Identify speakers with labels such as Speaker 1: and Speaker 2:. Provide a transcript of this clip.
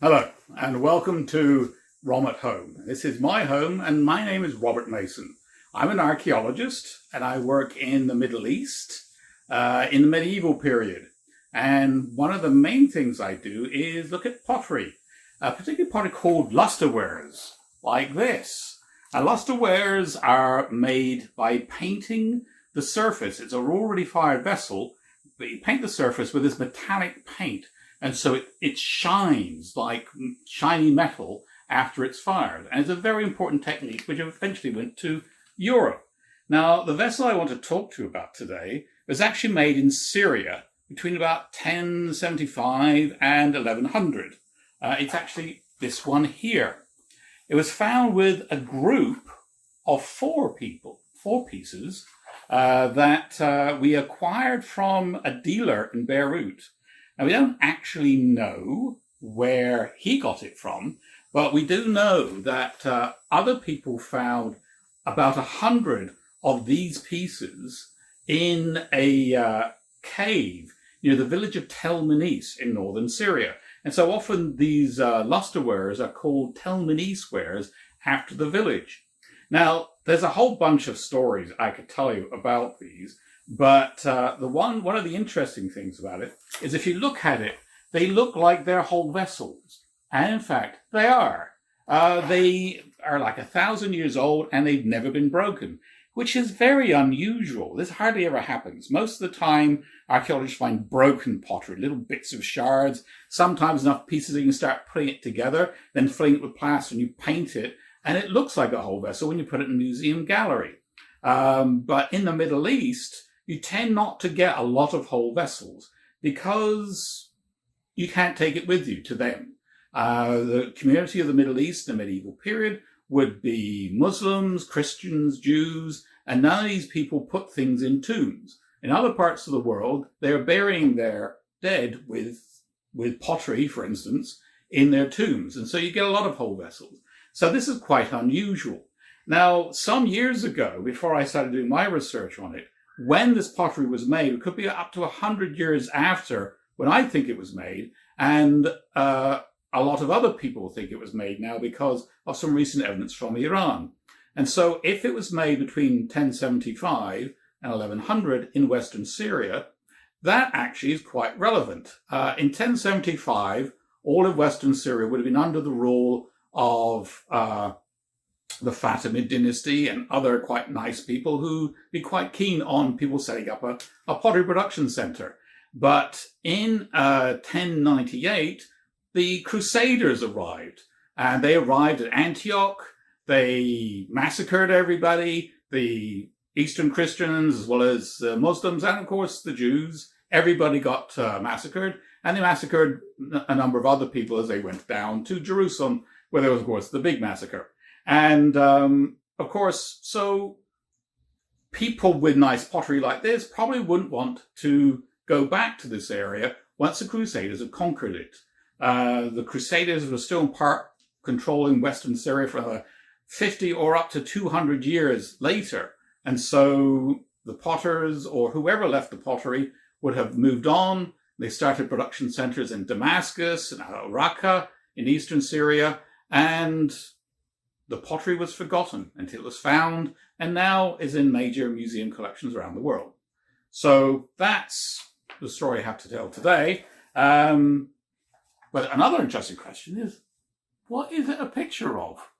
Speaker 1: Hello, and welcome to Rom at Home. This is my home, and my name is Robert Mason. I'm an archaeologist, and I work in the Middle East in the medieval period. And one of the main things I do is look at pottery, particularly pottery called lusterwares, like this. Lusterwares are made by painting the surface. It's a already fired vessel, but you paint the surface with this metallic paint. And so it shines like shiny metal after it's fired. And it's a very important technique which eventually went to Europe. Now, the vessel I want to talk to you about today was actually made in Syria between about 1075 and 1100. It's actually this one here. It was found with a group of four pieces that we acquired from a dealer in Beirut. Now, we don't actually know where he got it from, but we do know that other people found about 100 of these pieces in a cave near the village of Tel Menis in northern Syria. And so often these lusterwares are called Tel Menis wares after the village. Now, there's a whole bunch of stories I could tell you about these. But one of the interesting things about it is if you look at it, they look like they're whole vessels. And in fact, they are. They are like 1,000 years old and they've never been broken, which is very unusual. This hardly ever happens. Most of the time, archaeologists find broken pottery, little bits of shards, sometimes enough pieces that you can start putting it together, then filling it with plaster and you paint it, and it looks like a whole vessel when you put it in a museum gallery. But in the Middle East, you tend not to get a lot of whole vessels because you can't take it with you to them. The community of the Middle East in the medieval period would be Muslims, Christians, Jews, and none of these people put things in tombs. In other parts of the world, they're burying their dead with pottery, for instance, in their tombs. And so you get a lot of whole vessels. So this is quite unusual. Now, some years ago, before I started doing my research on it, when this pottery was made, it could be up to 100 years after when I think it was made, and a lot of other people think it was made now because of some recent evidence from Iran. And so if it was made between 1075 and 1100 in Western Syria, that actually is quite relevant. In 1075, all of Western Syria would have been under the rule of the Fatimid dynasty and other quite nice people who'd be quite keen on people setting up a pottery production center. But in 1098, the Crusaders arrived, and they arrived at Antioch. They massacred everybody, the Eastern Christians as well as the Muslims, and of course the Jews. Everybody got massacred, and they massacred a number of other people as they went down to Jerusalem, where there was, of course, the big massacre. And, of course, so people with nice pottery like this probably wouldn't want to go back to this area once the Crusaders had conquered it. The Crusaders were still in part controlling Western Syria for 50 or up to 200 years later. And so the potters or whoever left the pottery would have moved on. They started production centers in Damascus and Raqqa in eastern Syria, and the pottery was forgotten until it was found and now is in major museum collections around the world. So that's the story I have to tell today. But another interesting question is, what is it a picture of?